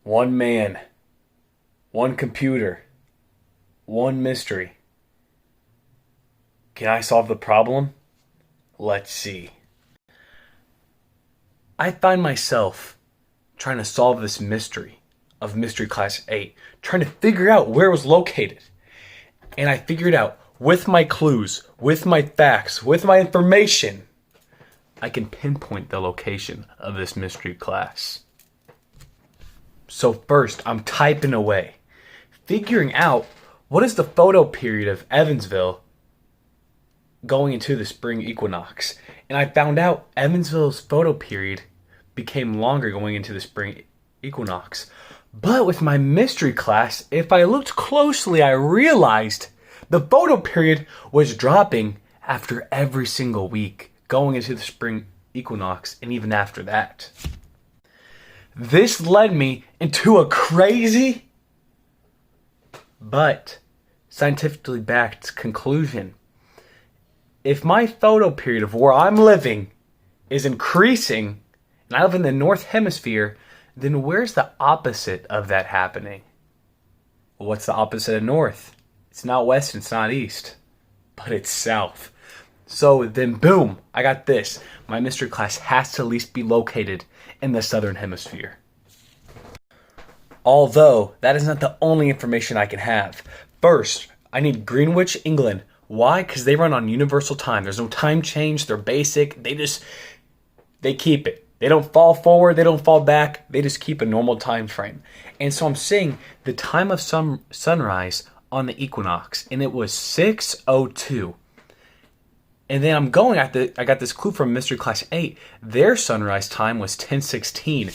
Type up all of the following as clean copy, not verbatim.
One man, one computer, one mystery. Can I solve the problem? Let's see. I find myself trying to solve this mystery of Mystery Class 8, trying to figure out where it was located. And I figured out with my clues, with my facts, with my information, I can pinpoint the location of this mystery class. So first, I'm typing away, figuring out what is the photo period of Evansville going into the spring equinox. And I found out Evansville's photo period became longer going into the spring equinox. But with my mystery class, if I looked closely, I realized the photo period was dropping after every single week going into the spring equinox and even after that. This led me into a crazy but scientifically backed conclusion. If my photo period of where I'm living is increasing, and I live in the North Hemisphere, then where's the opposite of that happening? Well, what's the opposite of north? It's not west, it's not east, but it's south. So then boom, I got this. My mystery class has to at least be located in the southern hemisphere. Although, that is not the only information I can have. First, I need Greenwich, England. Why? Because they run on universal time. There's no time change. They're basic. They keep it. They don't fall forward. They don't fall back. They just keep a normal time frame. And so I'm seeing the time of sunrise on the equinox, and it was 6:02. And then I got this clue from Mystery Class 8. Their sunrise time was 10:16.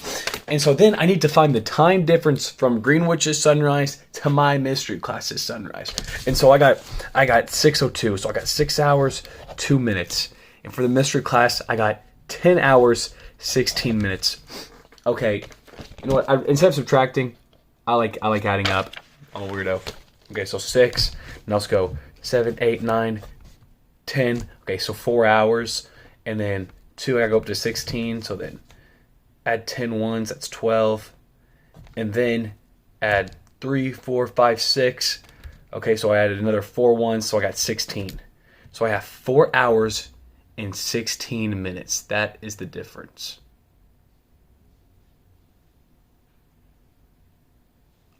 And so then I need to find the time difference from Greenwich's sunrise to my Mystery Class's sunrise. And so I got 6:02. So I got 6 hours, 2 minutes. And for the Mystery Class, I got 10 hours, 16 minutes. Okay, you know what? Instead of subtracting, I like adding up. I'm a weirdo. Okay, so 6. Now let's go 7, 8, 9, 10. Okay, so 4 hours. And then 2, I gotta go up to 16. So then add 10 ones, that's 12. And then add 3, 4, 5, 6. Okay, so I added another 4 ones, so I got 16. So I have 4 hours and 16 minutes. That is the difference.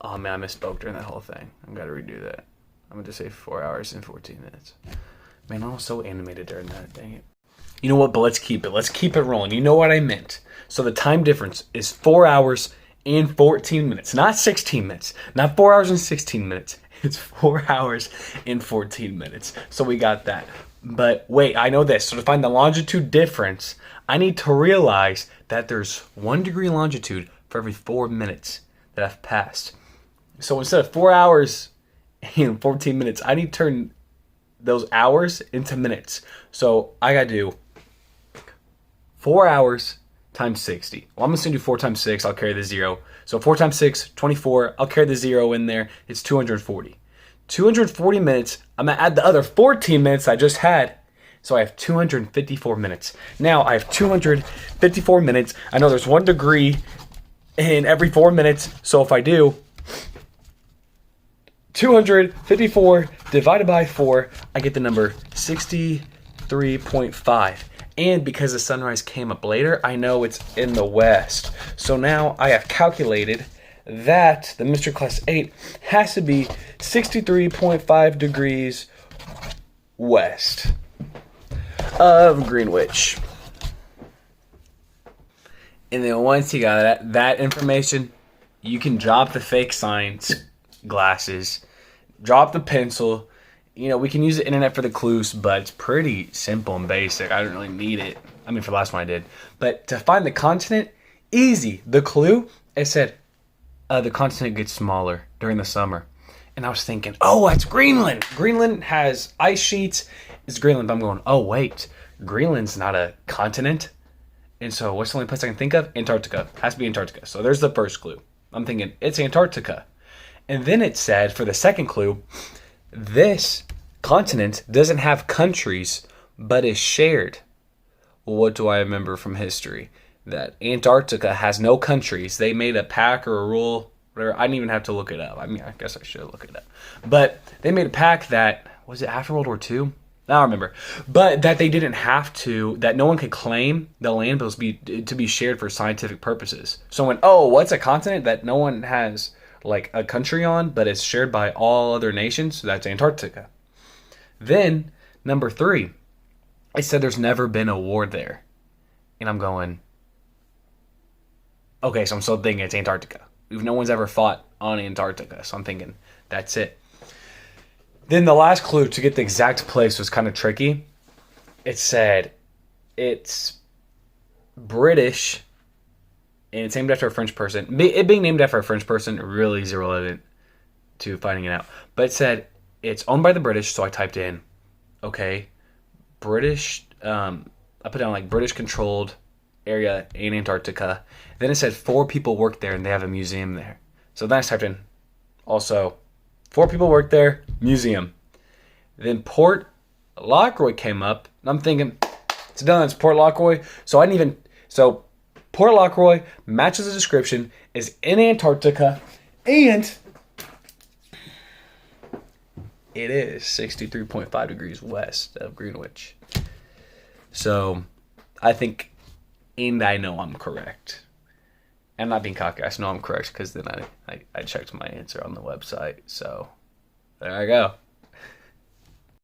Oh man, I misspoke during that whole thing. I've got to redo that. I'm going to say 4 hours and 14 minutes. Man, I was so animated during that. Dang it. You know what? But let's keep it. Let's keep it rolling. You know what I meant. So the time difference is 4 hours and 14 minutes. Not 16 minutes. Not 4 hours and 16 minutes. It's 4 hours and 14 minutes. So we got that. But wait, I know this. So to find the longitude difference, I need to realize that there's 1 degree longitude for every 4 minutes that I've passed. So instead of 4 hours and 14 minutes, I need to turn those hours into minutes. So I got to do 4 hours times 60. Well, I'm just going to do 4 times 6. I'll carry the 0. So 4 times 6, 24. I'll carry the 0 in there. It's 240. 240 minutes. I'm going to add the other 14 minutes I just had. So I have 254 minutes. Now I have 254 minutes. I know there's 1 degree in every 4 minutes. So if I do 254 divided by 4, I get the number 63.5. And because the sunrise came up later, I know it's in the west. So now I have calculated that the Mystery Class 8 has to be 63.5 degrees west of Greenwich. And then once you got that information, you can drop the fake science glasses, drop the pencil. You know, we can use the internet for the clues, but it's pretty simple and basic. I don't really need it. I mean, for the last one I did. But to find the continent, easy. The clue, it said the continent gets smaller during the summer. And I was thinking, oh, that's Greenland. Greenland has ice sheets. It's Greenland. I'm going, oh, wait. Greenland's not a continent. And so what's the only place I can think of? Antarctica. Has to be Antarctica. So there's the first clue. I'm thinking, it's Antarctica. And then it said, for the second clue, this continent doesn't have countries, but is shared. Well, what do I remember from history? that Antarctica has no countries. They made a pact or a rule, whatever. I didn't even have to look it up. I mean, I guess I should look it up. But they made a pact that, was it after World War II? I don't remember. But that they didn't have to, that no one could claim the land to be shared for scientific purposes. So when, what's a continent that no one has like a country on, but it's shared by all other nations? So that's Antarctica. Then, number 3, I said there's never been a war there. And I'm going, okay, so I'm still thinking it's Antarctica. No one's ever fought on Antarctica, so I'm thinking that's it. Then the last clue to get the exact place was kind of tricky. It said it's British, and it's named after a French person. It being named after a French person really is irrelevant to finding it out. But it said it's owned by the British, so I typed in, okay, British, I put down like British-controlled area in Antarctica. Then it said 4 people work there, and they have a museum there. So then I typed in also 4 people work there, museum. Then Port Lockroy came up, and I'm thinking, it's done, it's Port Lockroy. So Port Lockroy matches the description, is in Antarctica, and it is 63.5 degrees west of Greenwich. So I think, and I know I'm correct. I'm not being cocky. I just know I'm correct because then I checked my answer on the website. So there I go.